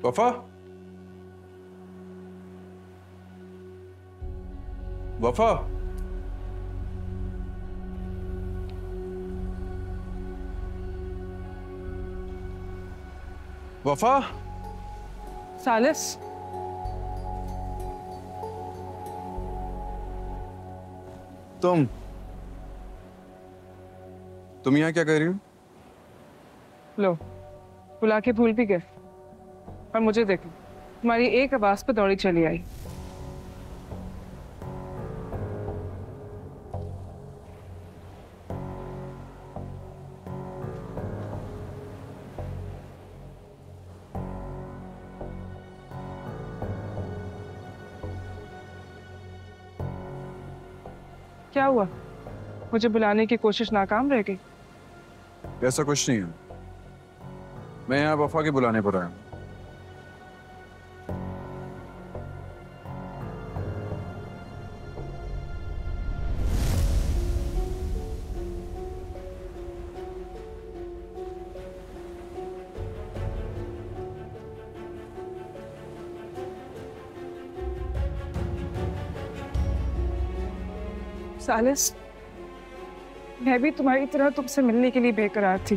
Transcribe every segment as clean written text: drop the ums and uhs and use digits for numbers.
वफा, वफा, वफा। सालिस, तुम यहाँ क्या कर रही हो? लो, बुला के भूल भी गए। और मुझे देखो, तुम्हारी एक आवाज पे दौड़ी चली आई। क्या हुआ? मुझे बुलाने की कोशिश नाकाम रह गई? ऐसा कुछ नहीं है, मैं यहाँ वफा के बुलाने पर आया हूँ। सालिस, मैं भी तुम्हारी तरह तुमसे मिलने के लिए बेकरार थी।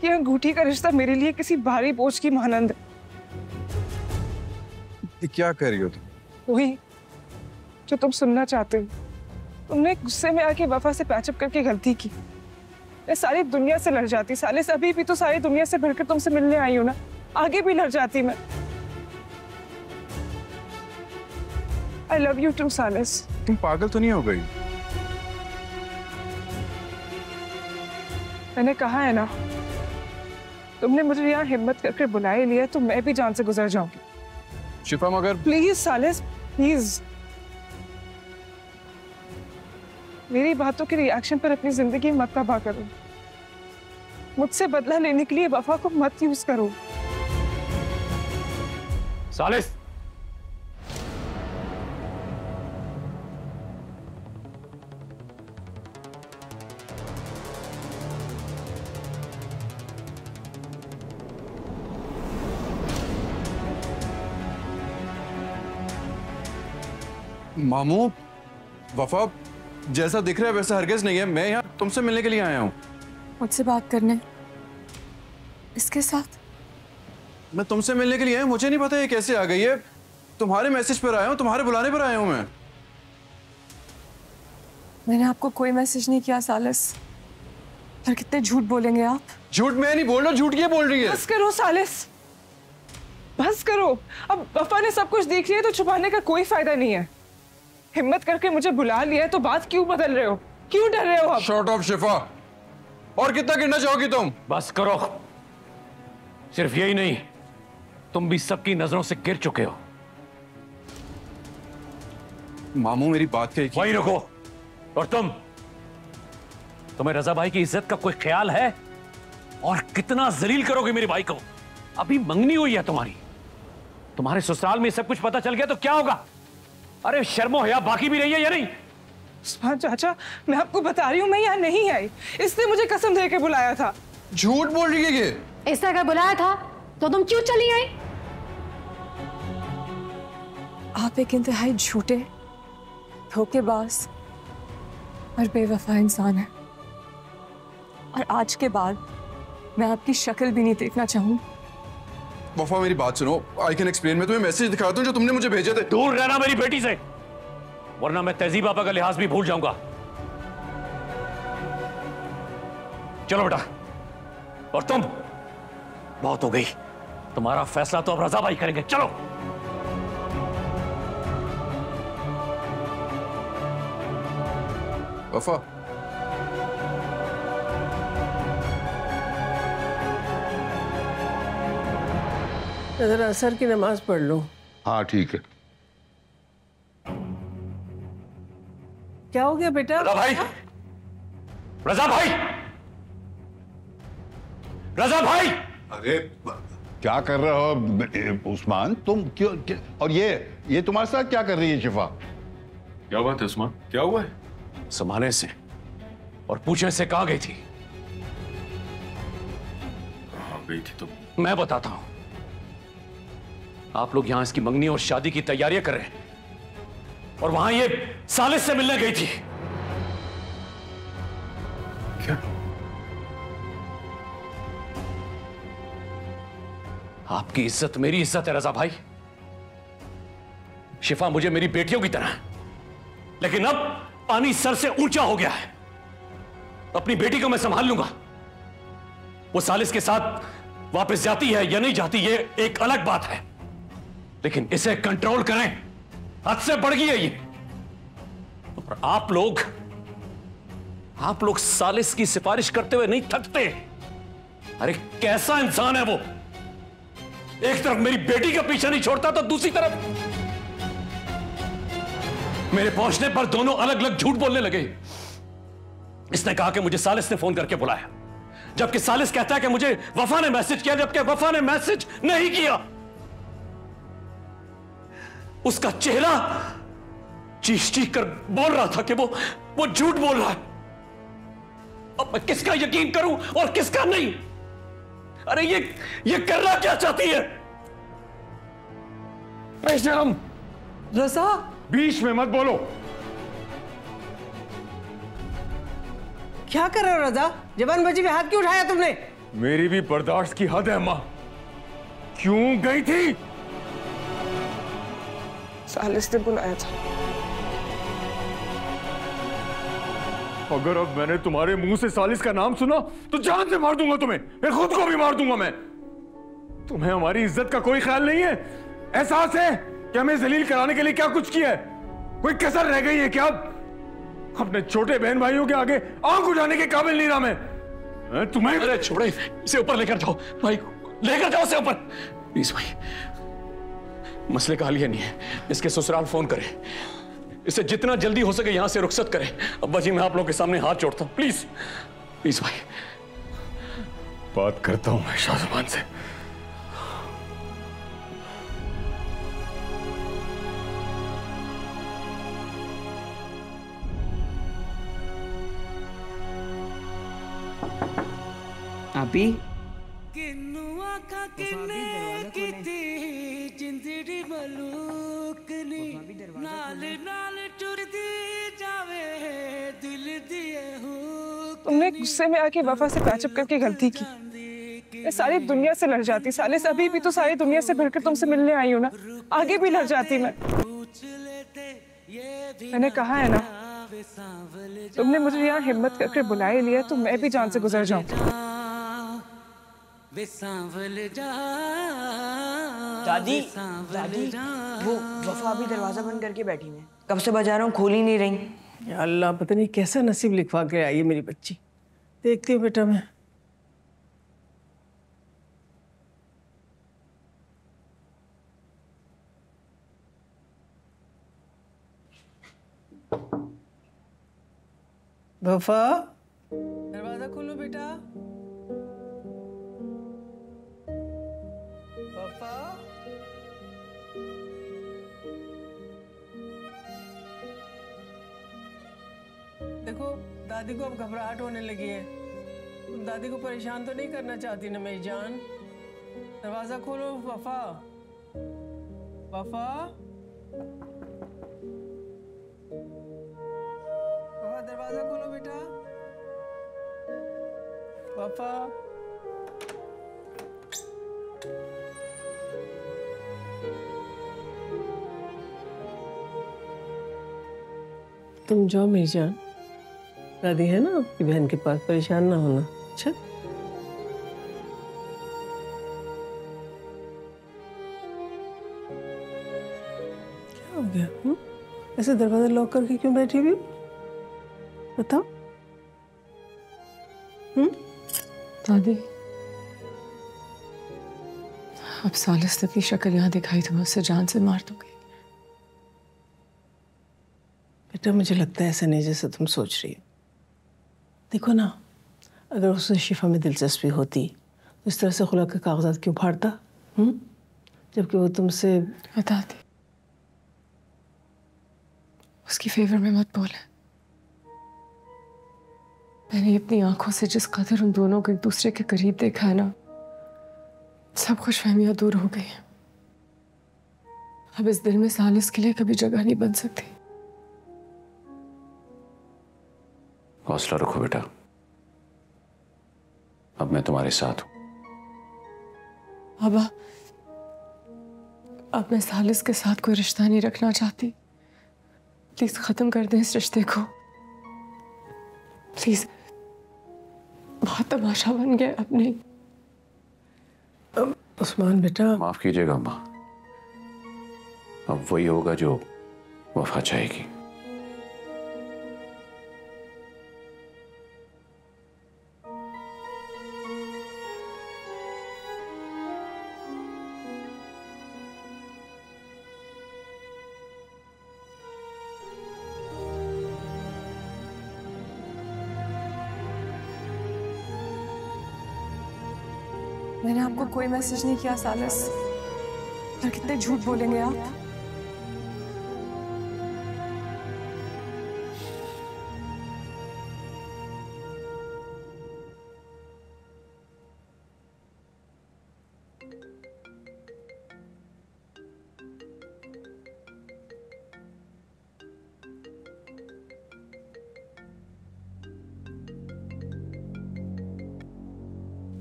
ये अंगूठी का रिश्ता मेरे लिए किसी भारी बोझ की मानंद है। ये क्या कर रही हो तुम? वही जो तुम सुनना चाहते हो। तुमने गुस्से में आके वफा से पैचअप करके गलती की। मैं सारी दुनिया से लड़ जाती सालिस, अभी भी तो सारी दुनिया से भरकर तुमसे मिलने आई हूं ना, आगे भी लड़ जाती मैं। I love you too, सालिस। तुम पागल तो नहीं हो गई? मैंने कहा है ना, तुमने मुझे यहाँ हिम्मत करके बुला ही लिया तो मैं भी जान से गुजर जाऊंगी। शिफा मगर प्लीज सालिस, प्लीज। मेरी बातों के रिएक्शन पर अपनी जिंदगी मत तबाह करो। मुझसे बदला लेने के लिए वफा को मत यूज करो। सालिस, मामू, वफा जैसा दिख रहा है वैसा हरगिज नहीं है। मैं यहाँ तुमसे मिलने के लिए आया हूँ। मुझसे बात करने? इसके साथ? मैं तुमसे मिलने के लिए आया हूँ। मुझे नहीं पता ये कैसे आ गई है। तुम्हारे मैसेज पर आया हूँ, तुम्हारे बुलाने पर आया हूँ मैं। मैंने आपको कोई मैसेज नहीं किया सालिस। पर कितने झूठ बोलेंगे आप? झूठ मैं नहीं बोल रहा, झूठ ये बोल रही है। बस करो सालिस, बस करो। अब वफा ने सब कुछ देख लिया तो छुपाने का कोई फायदा नहीं है। हिम्मत करके मुझे बुला लिया है तो बात क्यों बदल रहे हो? क्यों डर रहे हो आप? शॉर्ट ऑफ शिफा, और कितना गिरना चाहोगी तुम? बस करो। सिर्फ यही नहीं, तुम भी सबकी नजरों से गिर चुके हो। मामू मेरी बात कही। वहीं रुको। और तुम्हें रजा भाई की इज्जत का कोई ख्याल है? और कितना जलील करोगे मेरे भाई को? अभी मंगनी हुई है तुम्हारी। तुम्हारे ससुराल में सब कुछ पता चल गया तो क्या होगा? अरे शर्मो हया बाकी भी रही है या नहीं? उस्मान चाचा, मैं आपको बता रही हूँ, मैं यहाँ नहीं आई। इसने मुझे कसम दे के बुलाया था। झूठ बोल रही है ये। ऐसा अगर बुलाया था तो तुम क्यों चली आई? आप एक इंतहाई झूठे, धोखेबाज और बेवफा इंसान हैं। और आज के बाद मैं आपकी शक्ल भी नहीं देखना चाहूंगी। वफा मेरी बात सुनो, आई कैन एक्सप्लेन। मैं तुम्हें मैसेज दिखाता हूँ जो तुमने मुझे भेजे थे। दूर रहना मेरी बेटी से, वरना मैं तहजीब पापा का लिहाज भी भूल जाऊंगा। चलो बेटा। और तुम, बहुत हो गई। तुम्हारा फैसला तो अब रजा भाई करेंगे। चलो। वफा, जरा असर की नमाज पढ़ लो। हाँ ठीक है। क्या हो गया बेटा? रजा भाई, रजा भाई, रजा भाई! अरे क्या कर रहे हो उस्मान? तुम क्यों और ये तुम्हारे साथ क्या कर रही है शिफा? क्या बात है उस्मान, क्या हुआ है? समाने से और पूछने से कहां गई थी? गई थी तो मैं बताता हूं। आप लोग यहां इसकी मंगनी और शादी की तैयारियां कर रहे हैं और वहां ये सालिस से मिलने गई थी। क्या? आपकी इज्जत मेरी इज्जत है रजा भाई। शिफा मुझे मेरी बेटियों की तरह, लेकिन अब पानी सर से ऊंचा हो गया है। अपनी बेटी को मैं संभाल लूंगा। वो सालिस के साथ वापस जाती है या नहीं जाती, ये एक अलग बात है, लेकिन इसे कंट्रोल करें। हद से बढ़ गई है ये। और आप लोग सालिस की सिफारिश करते हुए नहीं थकते। अरे कैसा इंसान है वो। एक तरफ मेरी बेटी का पीछा नहीं छोड़ता तो दूसरी तरफ मेरे पहुंचने पर दोनों अलग अलग झूठ बोलने लगे। इसने कहा कि मुझे सालिस ने फोन करके बुलाया, जबकि सालिस कहता है कि मुझे वफा ने मैसेज किया, जबकि वफा ने मैसेज नहीं किया। उसका चेहरा चीख चीख कर बोल रहा था कि वो झूठ बोल रहा है। अब मैं किसका यकीन करूं और किसका नहीं? अरे ये करना क्या चाहती है? बेशरम, रजा, बीच में मत बोलो। क्या कर रहे हो रजा? जबान बची पे हाथ क्यों उठाया तुमने? मेरी भी बर्दाश्त की हद है मां। क्यों गई थी? सालिस ने बुलाया था। अगर अब मैंने तुम्हारे मुंह से सालिस का नाम सुना तो जान से मार दूंगा तुम्हें। मैं खुद को भी मार दूंगा। मैं तुम्हें हमारी इज्जत का कोई ख्याल नहीं है? एहसास है कि हमें जलील कराने के लिए क्या कुछ किया है? कोई कसर रह गई है क्या? अपने छोटे बहन भाइयों के आगे आंख उठाने के काबिल नहीं रहा मैं तुम्हें। अरे छोड़े, इसे ऊपर लेकर जाओ भाई, लेकर जाओ इसे ऊपर प्लीज भाई। मसले का हल ये नहीं है। इसके ससुराल फोन करें, इसे जितना जल्दी हो सके यहां से रुखसत करें। अब्बा जी, मैं आप लोगों के सामने हाथ जोड़ता हूं, प्लीज प्लीज भाई। बात करता हूं मैं शाहजबान से। आपी तुमने गुस्से में आके वफा से पैचअप करके गलती की। मैं सारी दुनिया से लड़ जाती सालिस, अभी भी तो सारी दुनिया से भरकर तुमसे मिलने आई हूं ना, आगे भी लड़ जाती मैं। मैंने कहा है ना, तुमने मुझे यहाँ हिम्मत करके बुला ही लिया तो मैं भी जान से गुजर जाऊं। दादी, दादी, वो वफा भी दरवाजा बंद करके बैठी है। कब से बजा रहा हूँ, खोल ही नहीं रही। या अल्लाह, पता नहीं कैसा नसीब लिखवा के आई है मेरी बच्ची। देखती हूँ बेटा मैं। वफा, दरवाजा खोलो बेटा। वफा, देखो दादी को अब घबराहट होने लगी है। तुम दादी को परेशान तो नहीं करना चाहती ना मेरी जान? दरवाजा खोलो वफा। वफा, वफा दरवाजा खोलो बेटा। वफा, तुम जाओ मेरी जान, दादी है ना आपकी बहन के पास, परेशान ना होना। अच्छा, क्या हो गया? ऐसे दरवाजा लॉक करके क्यों बैठी हुई? बताओ। दादी, अब सालिस ने अपनी शक्ल यहाँ दिखाई तो मैं उससे जान से मार दूंगी। बेटा, मुझे लगता है ऐसा नहीं जैसा तुम सोच रही हो। देखो ना, अगर उसे शिफा में दिलचस्पी होती तो इस तरह से खुला के कागजात क्यों फाड़ता? जबकि वो तुमसे। बता दी, उसकी फेवर में मत बोले। मैंने अपनी आंखों से जिस कदर उन दोनों को एक दूसरे के करीब देखा है ना, सब खुशफहमियां दूर हो गई हैं। अब इस दिल में सालिस के लिए कभी जगह नहीं बन सकती। हौसला रखो बेटा, अब मैं तुम्हारे साथ हूं। अब मैं सालिस के साथ कोई रिश्ता नहीं रखना चाहती। प्लीज खत्म कर दें इस रिश्ते को, प्लीज। बहुत तमाशा बन गया अब नहीं। उस्मान बेटा, माफ कीजिएगा अम्मा, अब वही होगा जो वफा चाहेगी। मैंने आपको कोई मैसेज नहीं किया सालिस, पर कितने झूठ बोलेंगे आप।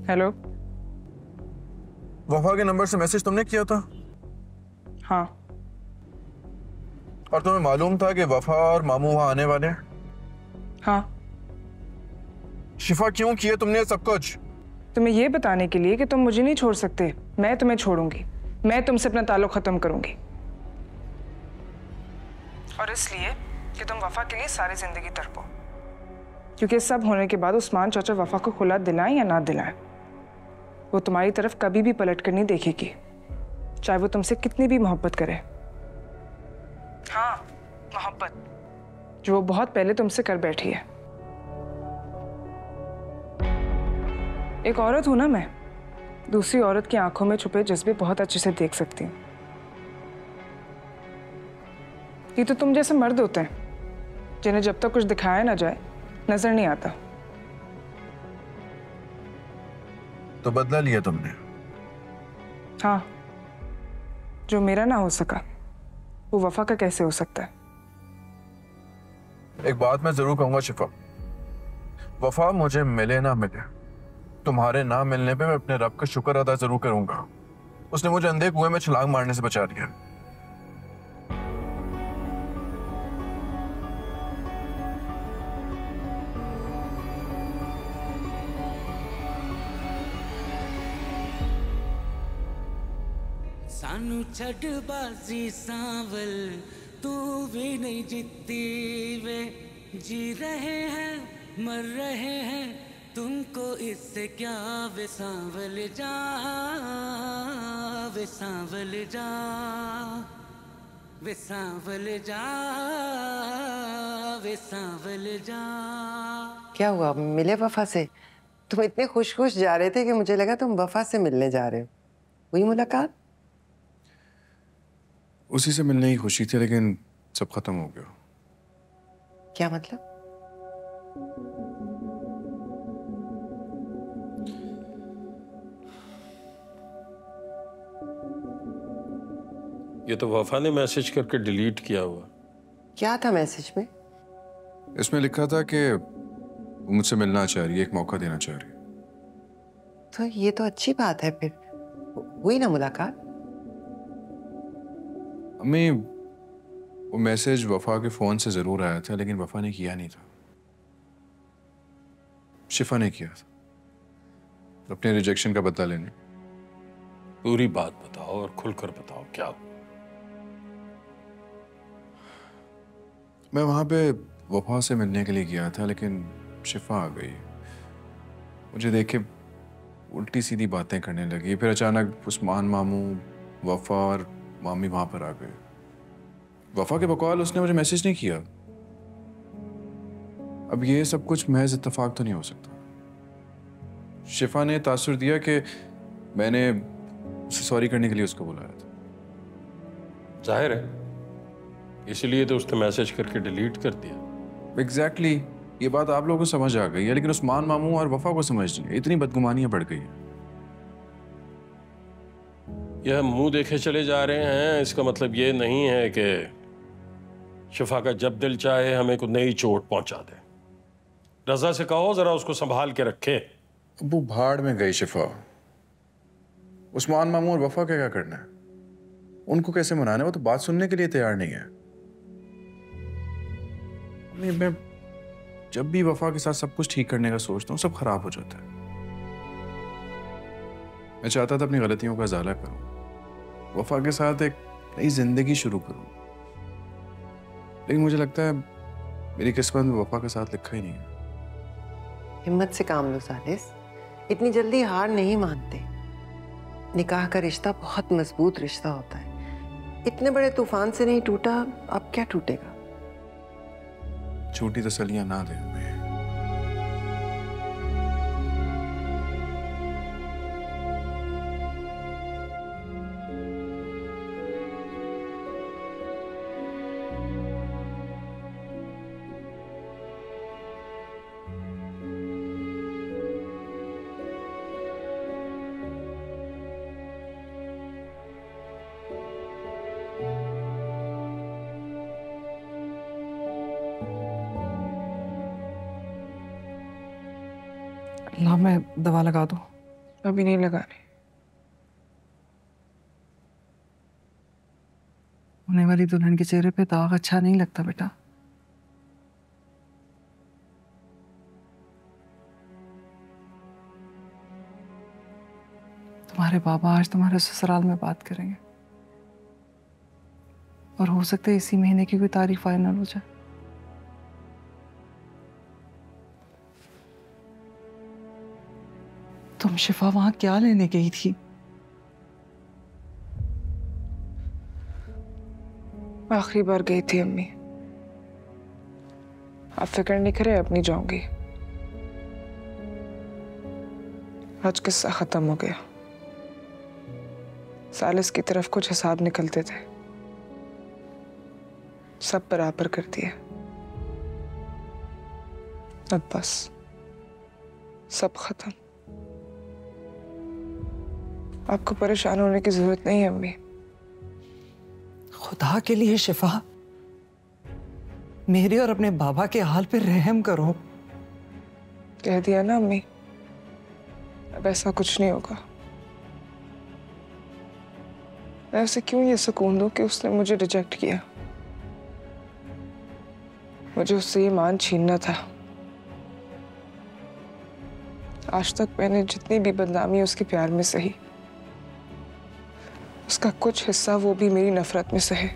हेलो। वफा के नंबर से मैसेज तुमने किया था? हाँ। और तुम्हें मालूम था कि वफा और मामू वहां आने वाले हैं? हाँ। शिफा क्यों किए तुमने सब कुछ? तुम्हें ये बताने के लिए कि तुम मुझे नहीं छोड़ सकते, मैं तुम्हें छोड़ूंगी। मैं तुमसे अपना ताल्लुक खत्म करूंगी, और इसलिए कि तुम वफा के लिए सारी जिंदगी तड़पो। क्योंकि सब होने के बाद उस्मान चाचा वफा को खुला दिलाएं या ना दिलाएं, वो तुम्हारी तरफ कभी भी पलट कर नहीं देखेगी, चाहे वो तुमसे कितनी भी मोहब्बत करे। हाँ, मोहब्बत जो वो बहुत पहले तुमसे कर बैठी है। एक औरत हूं ना मैं, दूसरी औरत की आंखों में छुपे जज्बे बहुत अच्छे से देख सकती हूँ। ये तो तुम जैसे मर्द होते हैं जिन्हें जब तक कुछ दिखाया ना जाए नजर नहीं आता। तो बदला लिया तुमने? हाँ, जो मेरा ना हो सका वो वफा का कैसे हो सकता है? एक बात मैं जरूर कहूंगा शिफा, वफा मुझे मिले ना मिले, तुम्हारे ना मिलने पे मैं अपने रब का शुक्र अदा जरूर करूंगा। उसने मुझे अंधे कुएं में छलांग मारने से बचा लिया। सानू छड़ बाजी सांवल, तू भी नहीं जीती वे। जी रहे हैं मर रहे हैं, तुमको इससे क्या। वे सांवल जा, वे सांवल जा, वे सांवल जा, वे सांवल जा। क्या हुआ, मिले वफा से? तुम इतने खुश खुश जा रहे थे कि मुझे लगा तुम वफा से मिलने जा रहे हो। हुई मुलाकात? उसी से मिलने की खुशी थी, लेकिन सब खत्म हो गया। क्या मतलब? ये तो वफा ने मैसेज करके डिलीट किया हुआ। क्या था मैसेज में? इसमें लिखा था कि वो मुझसे मिलना चाह रही है, एक मौका देना चाह रही है। तो ये तो अच्छी बात है फिर। हुई ना मुलाकात? अम्मी, वो मैसेज वफा के फोन से जरूर आया था, लेकिन वफा ने किया नहीं था, शिफा ने किया था, अपने रिजेक्शन का बदला लेने। पूरी बात बताओ और खुलकर बताओ क्या हुआ। मैं वहां पे वफा से मिलने के लिए गया था, लेकिन शिफा आ गई। मुझे देख के उल्टी सीधी बातें करने लगी। फिर अचानक उस्मान मामू, वफा और मामी वहां पर आ गए। वफा के बकौल उसने मुझे मैसेज नहीं किया। अब ये सब कुछ महज इत्तेफाक तो नहीं हो सकता। शिफा ने तासुर दिया कि मैंने उसे सॉरी करने के लिए उसको बुलाया था। जाहिर है, इसलिए तो उसने मैसेज करके डिलीट कर दिया। एग्जैक्टली ये बात आप लोगों को समझ आ गई है, लेकिन उस्मान मामू और वफा को समझ नहीं। इतनी बदगुमानियां बढ़ गई हैं। यह मुंह देखे चले जा रहे हैं, इसका मतलब ये नहीं है कि शिफा का जब दिल चाहे हमें कोई नई चोट पहुंचा दे। रजा से कहो जरा उसको संभाल के रखे। अबू भाड़ में गई शिफा। उस्मान मामू और वफा का क्या करना है? उनको कैसे मनाना है? वो तो बात सुनने के लिए तैयार नहीं है। मैं जब भी वफा के साथ सब कुछ ठीक करने का सोचता हूँ, सब खराब हो जाता है। मैं चाहता था अपनी गलतियों का इजाला करूं, वफा के साथ एक नई जिंदगी शुरू करूं, लेकिन मुझे लगता है मेरी किस्मत में वफा के साथ लिखा ही नहीं है। हिम्मत से काम लो सालिस, इतनी जल्दी हार नहीं मानते। निकाह का रिश्ता बहुत मजबूत रिश्ता होता है। इतने बड़े तूफान से नहीं टूटा, अब क्या टूटेगा? छोटी तसल्लियां ना दे हमें। ला मैं दवा लगा दूं? अभी नहीं लगानी। होने वाली दुल्हन के चेहरे पे दाग अच्छा नहीं लगता बेटा। तुम्हारे बाबा आज तुम्हारे ससुराल में बात करेंगे और हो सकता है इसी महीने की कोई तारीख फाइनल हो जाए। तुम शिफा वहां क्या लेने गई थी? आखिरी बार गई थी अम्मी। आप फिक्र नहीं करे, अब नहीं जाऊंगी। आज किस्सा खत्म हो गया। सालिस की तरफ कुछ हिसाब निकलते थे, सब बराबर कर दिए। अब बस सब खत्म। आपको परेशान होने की जरूरत नहीं है अम्मी। खुदा के लिए शिफा, मेरे और अपने बाबा के हाल पे रहम करो। कह दिया ना अम्मी, अब ऐसा कुछ नहीं होगा। मैं उसे क्यों ये सुकून दूं कि उसने मुझे रिजेक्ट किया? मुझे उससे ये मान छीनना था। आज तक मैंने जितनी भी बदनामी उसके प्यार में सही, उसका कुछ हिस्सा वो भी मेरी नफरत में सहे।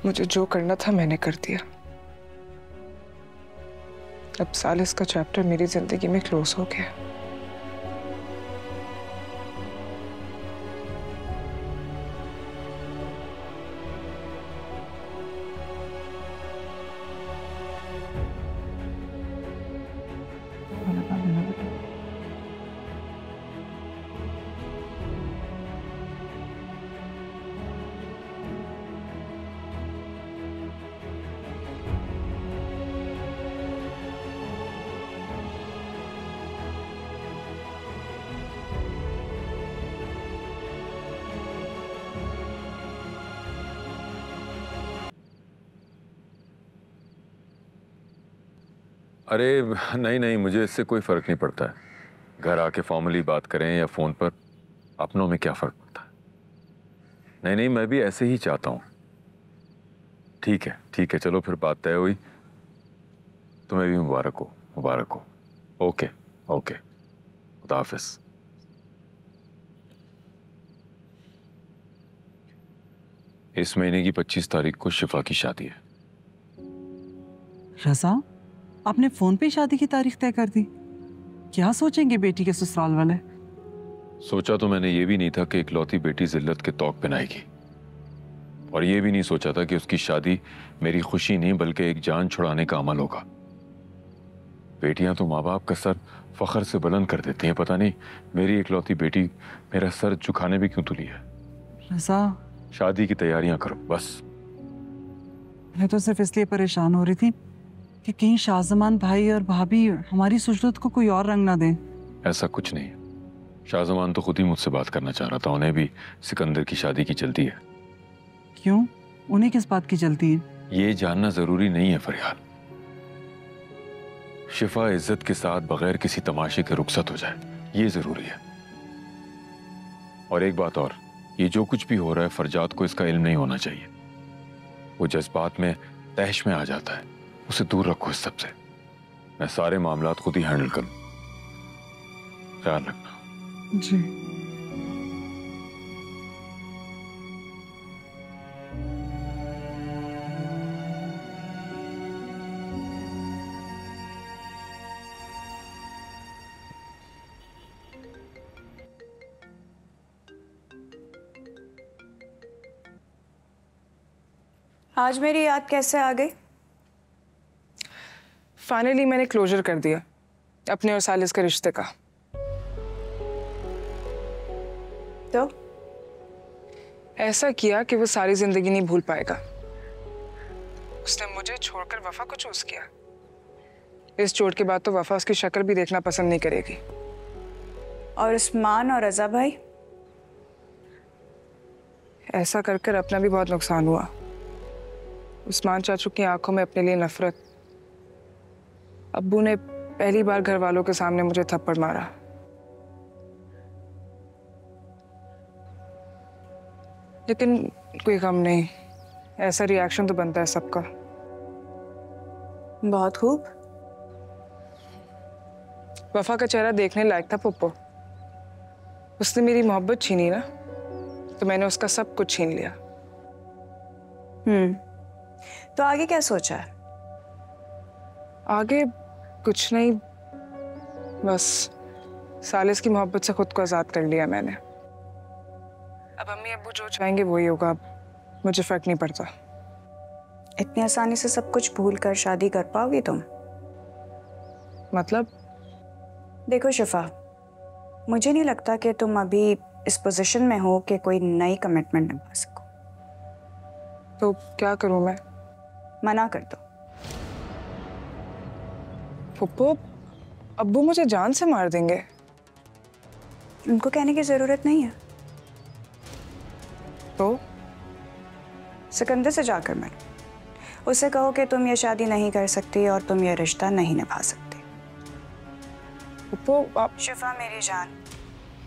मुझे जो करना था मैंने कर दिया। अब सालिस का चैप्टर मेरी जिंदगी में क्लोज हो गया। अरे नहीं नहीं, मुझे इससे कोई फ़र्क नहीं पड़ता है। घर आके फॉर्मली बात करें या फ़ोन पर, अपनों में क्या फ़र्क पड़ता है। नहीं नहीं, मैं भी ऐसे ही चाहता हूँ। ठीक है, चलो फिर बात तय हुई। तुम्हें भी मुबारक हो, मुबारक हो। ओके ओके, खुदा हाफिज़। इस महीने की 25 तारीख को शिफा की शादी है। रजा, आपने फोन पे शादी की तारीख तय कर दी? क्या सोचेंगे बेटी के ससुराल वाले? सोचा तो मैंने ये भी नहीं था कि इकलौती बेटी जिल्लत के तौक पहनाएगी, और ये भी नहीं सोचा था कि उसकी शादी मेरी खुशी नहीं बल्कि एक जान छुड़ाने का अमल होगा। बेटियां तो माँ बाप का सर फख्र से बुलंद कर देती हैं। पता नहीं मेरी इकलौती बेटी मेरा सर झुकाने भी क्यों तुली है। रज़ा, शादी की तैयारियां करो बस। मैं तो सिर्फ इसलिए परेशान हो रही थी कि कहीं शाहजमान भाई और भाभी हमारी सुजरत को कोई और रंग ना दें। ऐसा कुछ नहीं है। शाहजमान तो खुद ही मुझसे बात करना चाह रहा था। उन्हें भी सिकंदर की शादी की जल्दी है। क्यों? उन्हें किस बात की जल्दी है? ये जानना जरूरी नहीं है फरियाल। शिफा इज्जत के साथ बगैर किसी तमाशे के रुखसत हो जाए, ये जरूरी है। और एक बात और, ये जो कुछ भी हो रहा है फरजाद को इसका इल्म नहीं होना चाहिए। वो जज्बात में तहश में आ जाता है, उसे दूर रखो इस सब से। मैं सारे मामलात खुद ही हैंडल करूं, ख्याल रखना। जी। आज मेरी याद कैसे आ गई? फाइनली मैंने क्लोजर कर दिया अपने और सालिस के रिश्ते का। तो ऐसा किया कि वो सारी जिंदगी नहीं भूल पाएगा। उसने मुझे छोड़कर वफा को चूज किया। इस चोट के बाद तो वफा उसकी शक्ल भी देखना पसंद नहीं करेगी। और उस्मान और रजा भाई, ऐसा कर कर अपना भी बहुत नुकसान हुआ। उस्मान चाचू की आंखों में अपने लिए नफरत। अब्बू ने पहली बार घर वालों के सामने मुझे थप्पड़ मारा। लेकिन कोई गम नहीं, ऐसा रिएक्शन तो बनता है सबका। बहुत खूब। वफा का चेहरा देखने लायक था पुप्पो। उसने मेरी मोहब्बत छीनी ना, तो मैंने उसका सब कुछ छीन लिया। तो आगे क्या सोचा है? आगे कुछ नहीं, बस सालिस की मोहब्बत से खुद को आजाद कर लिया मैंने। अब अम्मी अब्बू जो चाहेंगे वही होगा। अब मुझे फर्क नहीं पड़ता। इतनी आसानी से सब कुछ भूल कर शादी कर पाओगी तुम? मतलब? देखो शिफा, मुझे नहीं लगता कि तुम अभी इस पोजीशन में हो कि कोई नई कमिटमेंट निभा सको। तो क्या करूं मैं? मना कर दो। पुप्पो, अब्बू मुझे जान से मार देंगे। उनको कहने की जरूरत नहीं है। तो सिकंदर से जाकर मिलो। उसे कहो कि तुम ये शादी नहीं कर सकती और तुम ये रिश्ता नहीं निभा सकती। पुप्पो, आप... शिफा मेरी जान,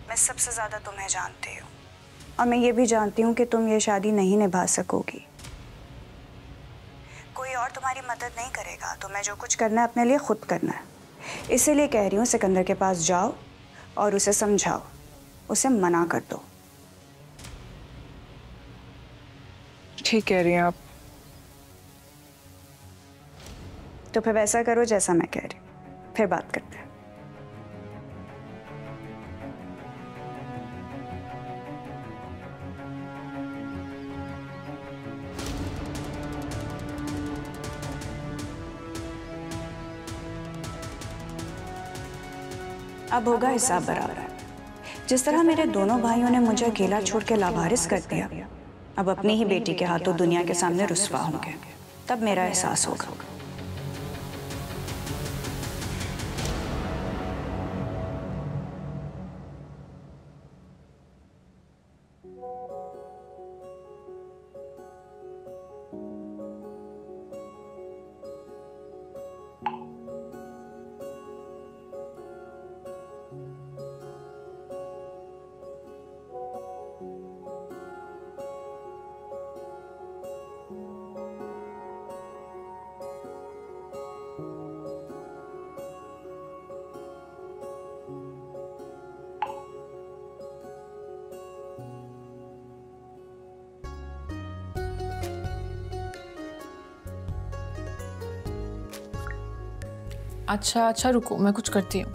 मैं सबसे ज्यादा तुम्हें जानती हूँ और मैं ये भी जानती हूँ कि तुम ये शादी नहीं निभा सकोगी। कोई और तुम्हारी मदद नहीं करेगा। तुम्हें जो कुछ करना है अपने लिए खुद करना है। इसीलिए कह रही हूँ सिकंदर के पास जाओ और उसे समझाओ, उसे मना कर दो। ठीक कह रही हैं आप। तो फिर वैसा करो जैसा मैं कह रही हूँ, फिर बात करते हैं। अब होगा हिसाब बराबर। जिस तरह मेरे दोनों भाइयों ने मुझे अकेला छोड़ के लावारिस कर दिया, अब अपनी ही बेटी के हाथों दुनिया के सामने रुस्वा होंगे, तब मेरा एहसास होगा। अच्छा रुको, मैं कुछ करती हूँ।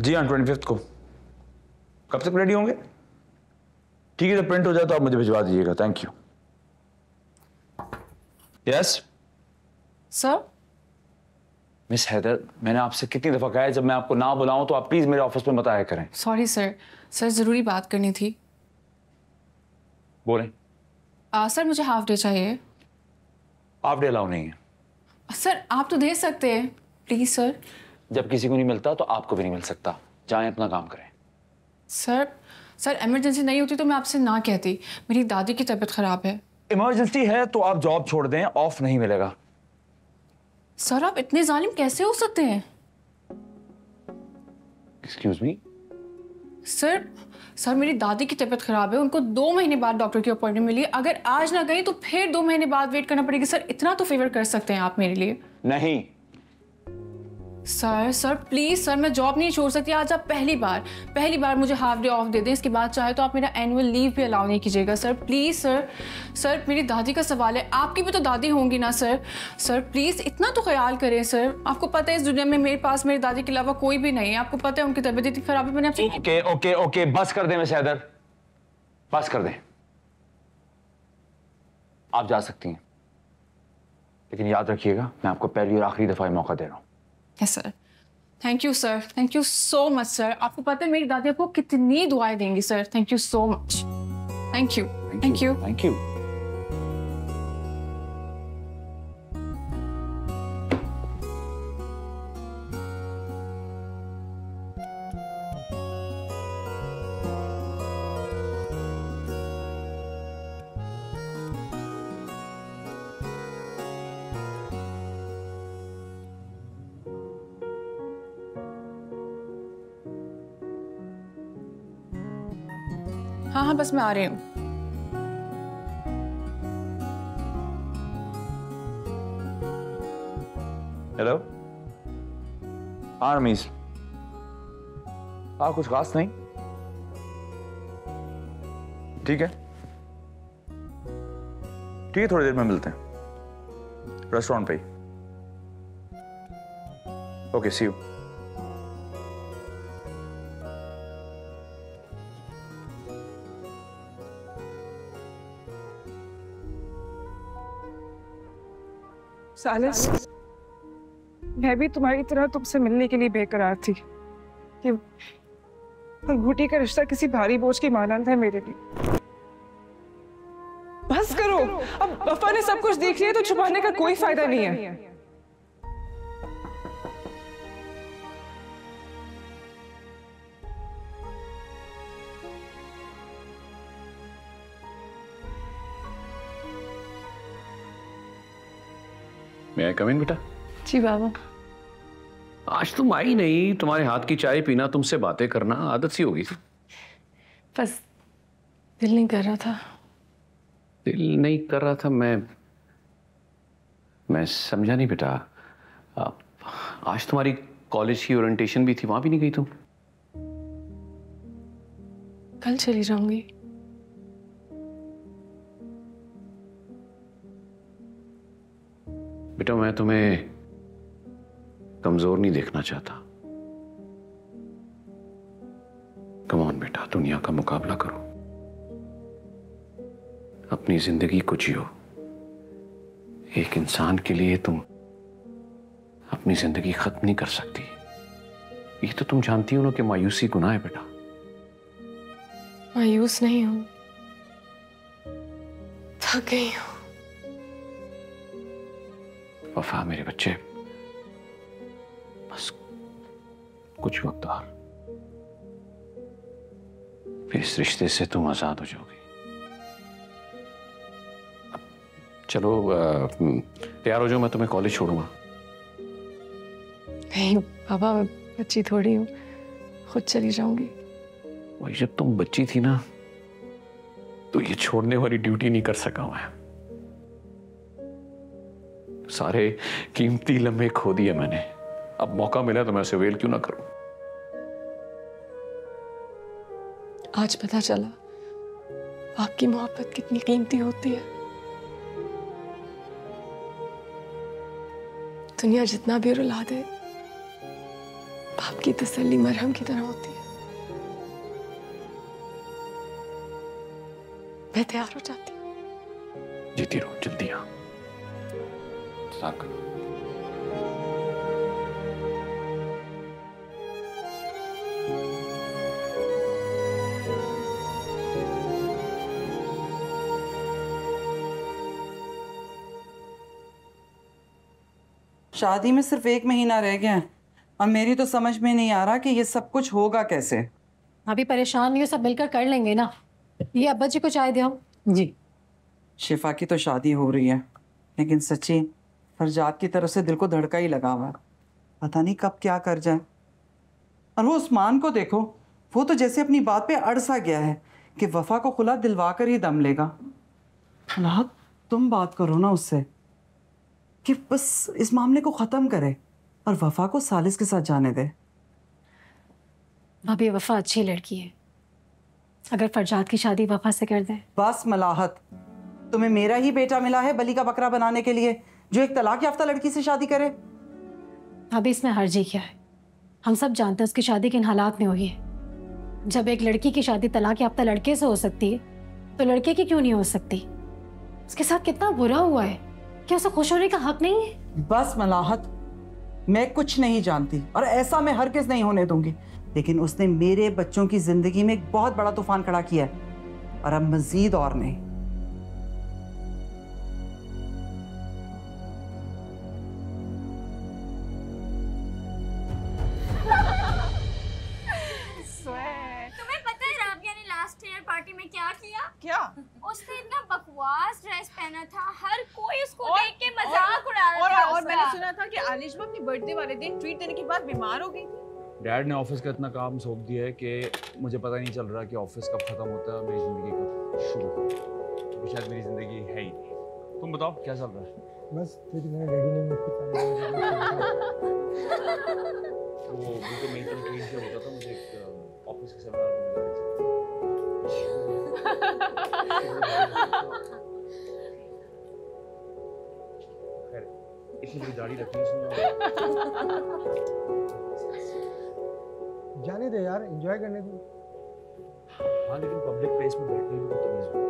जी हाँ, 25 को। कब तक रेडी होंगे? ठीक है, जब प्रिंट हो जाए तो आप मुझे भिजवा दीजिएगा। Thank you. Yes sir. Miss Haider, मैंने आपसे कितनी दफा कहा है जब मैं आपको ना बुलाऊं तो आप प्लीज मेरे ऑफिस में बताया करें। सॉरी सर, सर जरूरी बात करनी थी। बोलें। सर मुझे हाफ डे चाहिए। हाफ डे अलाउ नहीं है। सर आप तो दे सकते हैं, प्लीज सर। जब किसी को नहीं मिलता तो आपको भी नहीं मिल सकता। जाएं अपना काम करें। सर इमरजेंसी नहीं होती तो मैं आपसे ना कहती। मेरी दादी की तबीयत खराब है। इमरजेंसी है तो आप जॉब छोड़ दें, ऑफ नहीं मिलेगा। सर आप इतने जालिम कैसे हो सकते हैं? Excuse me. सर मेरी दादी की तबीयत खराब है, उनको 2 महीने बाद डॉक्टर की अपॉइंटमेंट मिली। अगर आज ना गई तो फिर 2 महीने बाद वेट करना पड़ेगी। सर इतना तो फेवर कर सकते हैं आप मेरे लिए? नहीं। सर प्लीज सर, मैं जॉब नहीं छोड़ सकती। आज आप पहली बार मुझे हाफ डे ऑफ दे दें। इसके बाद चाहे तो आप मेरा एनुअल लीव भी अलाउ नहीं कीजिएगा सर, प्लीज सर मेरी दादी का सवाल है। आपकी भी तो दादी होंगी ना सर प्लीज इतना तो ख्याल करें सर। आपको पता है इस दुनिया में मेरे पास मेरी दादी के अलावा कोई भी नहीं है। आपको पता है उनकी तबीयत इतनी खराब है। मैंने आपसे ओके बस कर दें मिस हैदर, बस कर दें। आप जा सकती हैं, लेकिन याद रखिएगा मैं आपको पहली और आखिरी दफा मौका दे रहा हूं। Yes sir. Thank you sir, thank you so much sir. आपको पता है मेरी दादी आपको कितनी दुआएं देंगी sir. Thank you so much. Thank you. Thank you. हाँ बस मैं आ रही हूँ। हेलो। हाँ रमीज। हाँ कुछ खास नहीं। ठीक है थोड़ी देर में मिलते हैं रेस्टोरेंट पे ही। Okay C you. सालिस, मैं भी तुम्हारी तरह तुमसे मिलने के लिए बेकरार थी कि अंगूठी का रिश्ता किसी भारी बोझ की मानंद है मेरे लिए। बस करो, अब वफा ने सब कुछ देख लिया तो छुपाने का कोई फायदा नहीं है। मैं आई कम इन बेटा? जी बाबा। आज तुम आई नहीं, तुम्हारे हाथ की चाय पीना, तुमसे बातें करना आदत सी होगी थी। बस दिल नहीं कर रहा था। दिल नहीं कर रहा था? मैं समझा नहीं बेटा। आज तुम्हारी कॉलेज की ओरिएंटेशन भी थी, वहां भी नहीं गई तुम? कल चली जाऊंगी। बेटा मैं तुम्हें कमजोर नहीं देखना चाहता। कम ऑन बेटा, दुनिया का मुकाबला करो, अपनी जिंदगी को जियो। एक इंसान के लिए तुम अपनी जिंदगी खत्म नहीं कर सकती। ये तो तुम जानती हो ना कि मायूसी गुनाह है बेटा। मायूस नहीं हूं, थक गई हूं। वफा मेरे बच्चे, बस कुछ वक्त और, फिर इस रिश्ते से तुम आजाद हो जाओगी। चलो तैयार हो जाओ, मैं तुम्हें कॉलेज छोड़ूंगा। नहीं पापा, मैं बच्ची थोड़ी हूँ, खुद चली जाऊंगी। वही जब तुम बच्ची थी ना तो ये छोड़ने वाली ड्यूटी नहीं कर सका मैं। सारे कीमती लम्हे खो दिए मैंने। अब मौका मिला तो मैं उसे वेल क्यों ना करूं। आज पता चला आपकी मोहब्बत कितनी कीमती होती है। दुनिया जितना भी रुला दे, आपकी तसल्ली मरहम की तरह होती है। मैं तैयार हो जाती हूँ। जीती रहो, जल्दी आ। इंतजार करो। शादी में सिर्फ 1 महीना रह गया है और मेरी तो समझ में नहीं आ रहा कि ये सब कुछ होगा कैसे। अभी परेशान नहीं हो, सब मिलकर कर लेंगे ना। ये अब्बा जी को चाय दो। जी। शिफा की तो शादी हो रही है, लेकिन सच्ची फरजाद की तरफ से दिल को धड़का ही लगा हुआ है। पता नहीं कब क्या कर जाए। और वो उस्मान को देखो, वो तो जैसे अपनी बात पे अड़ सा गया है कि वफा को खुला दिलवा कर ही दम लेगा। अल्लाह, तुम बात करो ना उससे कि बस इस मामले को ख़त्म करे और वफा को सालिस के साथ जाने दे। भाभी, वफा अच्छी लड़की है, अगर फरजाद की शादी वफा से कर दे। बस मलाहत, तुम्हें मेरा ही बेटा मिला है बली का बकरा बनाने के लिए, जो एक तलाक याफ्ता लड़की से शादी करे। भाभी, इसमें हर्जी क्या है? हम सब जानते हैं उसकी शादी किन हालात में हुई है। जब एक लड़की की शादी तलाक याफ्ता लड़के से हो सकती है, तो लड़के की क्यों नहीं हो सकती? उसके साथ कितना बुरा हुआ है, क्या उसे खुश होने का हक नहीं है? बस मलाहत, मैं कुछ नहीं जानती और ऐसा मैं हरगिज़ नहीं होने दूंगी, लेकिन उसने मेरे बच्चों की जिंदगी में एक बहुत बड़ा तूफान खड़ा किया है और अब मजीद और नहीं। तुम्हें पता है राबिया ने लास्ट ईयर पार्टी में क्या किया? क्या? उसने इतना बकवास ड्रेस पहना था, हर कोई उसको देख के मजाक उड़ा रहा था। और मैंने सुना था कि आलिशा अपनी बर्थडे वाले दिन ट्रीट देने के बाद बीमार हो गई थी। डैड ने ऑफिस का इतना काम सौंप दिया है कि मुझे पता नहीं चल रहा कि ऑफिस कब खत्म होता है और मेरी जिंदगी कब शुरू होती है। तो शायद मेरी जिंदगी है ही नहीं। तुम बताओ क्या चल रहा है? बस तेरी मेरे डैडी ने वो बिल्कुल मेरी तरह ट्रेन से होता था, मुझे एक ऑफिस के सेमिनार में मिला खैर, इतनी बड़ी दाढ़ी रखनी जाने दे यार, एंजॉय करने दो। हाँ, लेकिन पब्लिक प्लेस में बैठने में तो तमीज होती है।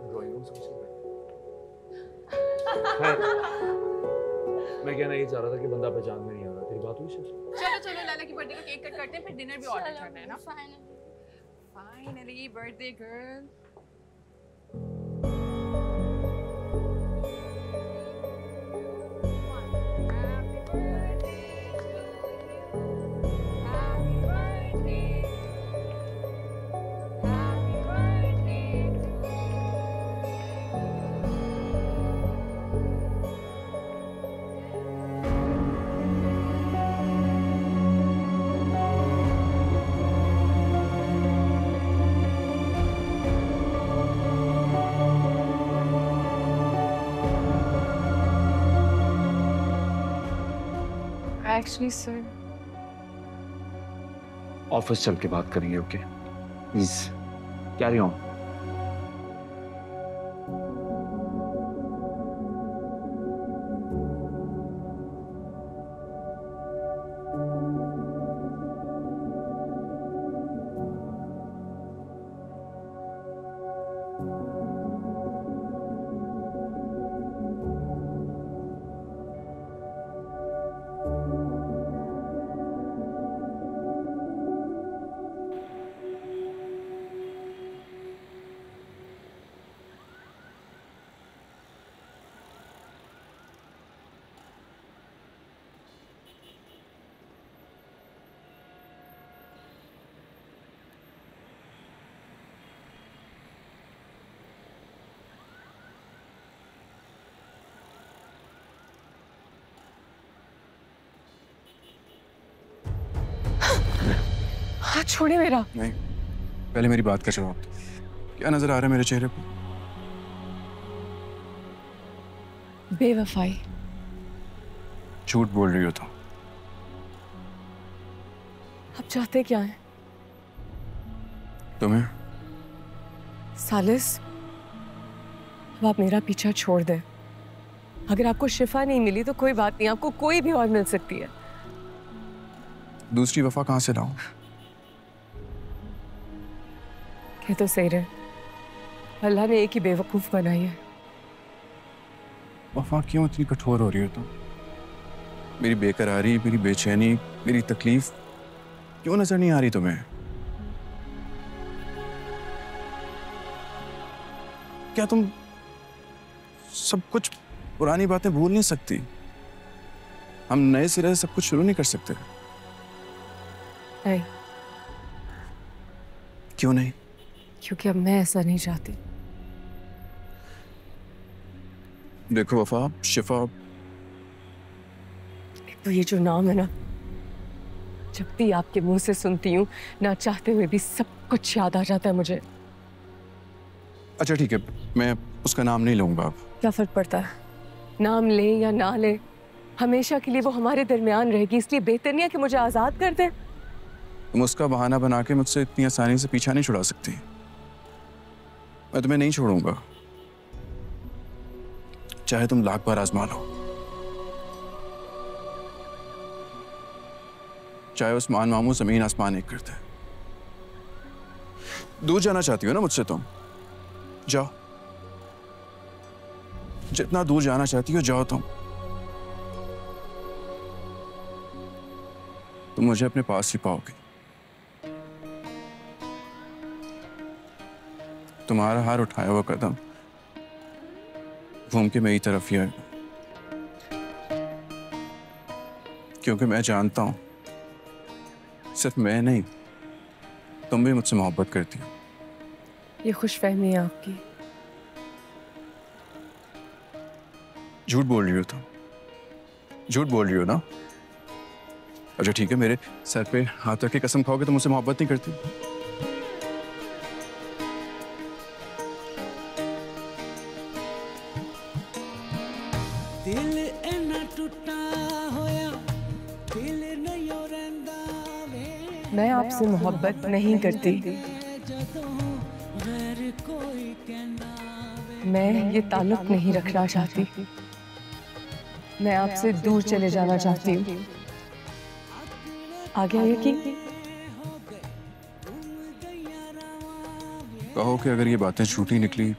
ड्राइंग रूम से मैं कहना ये चाह रहा था कि बंदा पहचान में नहीं आ रहा। तेरी बात हुई सर? चलो चलो, लैला की बर्थडे का केक कट करते हैं, फिर डिनर भी ऑर्डर करना है ना। Finally birthday girl. Actually, sir. Office चल के बात करेंगे, ओके? Please carry on. हाथ छोड़े मेरा। नहीं, पहले मेरी बात का जवाब दो। क्या नजर आ रहा है मेरे चेहरे पर? बेवफाई। झूठ बोल रही हो तो? आप चाहते क्या है? तुम्हें? सालिस, अब आप मेरा पीछा छोड़ दें। अगर आपको शिफा नहीं मिली तो कोई बात नहीं, आपको कोई भी और मिल सकती है। दूसरी वफा कहाँ से लाऊं? कह तो सही रहे, अल्लाह ने एक ही बेवकूफ बनाई है। वफा क्यों इतनी कठोर हो रही हो तुम? मेरी बेकरारी, मेरी बेचैनी, मेरी तकलीफ क्यों नजर नहीं आ रही तुम्हें? क्या तुम सब कुछ पुरानी बातें भूल नहीं सकती? हम नए सिरे से सब कुछ शुरू नहीं कर सकते? नहीं। क्यों नहीं? क्योंकि अब मैं ऐसा नहीं चाहती। देखो वफा, शिफा, एक तो ये जो नाम है ना, जब भी आपके मुंह से सुनती हूँ, ना चाहते हुए भी सब कुछ याद आ जाता है मुझे। अच्छा ठीक है, मैं उसका नाम नहीं लूंगा अब। क्या फर्क पड़ता है, नाम ले या ना ले, हमेशा के लिए वो हमारे दरमियान रहेगी। इसलिए बेहतर नहीं है कि मुझे आजाद कर दे। तुम उसका बहाना बना के मुझसे इतनी आसानी से पीछा नहीं छुड़ा सकती। मैं तुम्हें नहीं छोड़ूंगा, चाहे तुम लाख बार आजमा लो, चाहे उस्मान मामू जमीन आसमान एक करते। दूर जाना चाहती हो ना मुझसे तुम? जाओ, जितना दूर जाना चाहती हो जाओ। तुम मुझे अपने पास ही पाओगे। तुम्हारा हार उठाया हुआ कदम घूम के मेरी तरफ ही आएगा, क्योंकि मैं जानता हूं सिर्फ मैं नहीं, तुम भी मुझसे मोहब्बत करती हो। ये खुशफहमी है आपकी। झूठ बोल रही हो तुम, झूठ बोल रही हो ना? अच्छा ठीक है, मेरे सर पे हाथ रख के कसम खाओगे तो मुझसे मोहब्बत नहीं करती? दिल इना टूटा होया, दिल नहीं रहंदा वे। मैं आपसे मोहब्बत नहीं करती। मैं ये ताल्लुक नहीं रखना चाहती। मैं आपसे दूर चले जाना चाहती हूँ। आ गया यकीन? कहो कि अगर ये बातें झूठी निकली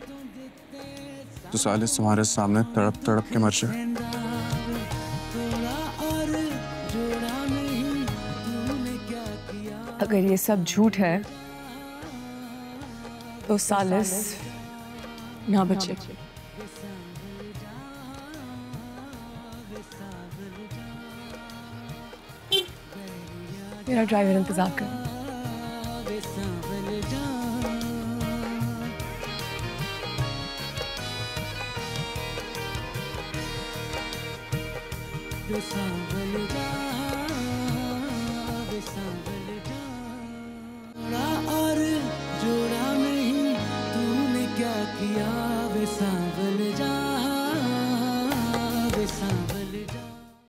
तो सालिस तुम्हारे सामने तड़प तड़प के मर जाए। अगर ये सब झूठ है तो सालिस ना बचे। मेरा ड्राइवर इंतजार कर। सांभल जा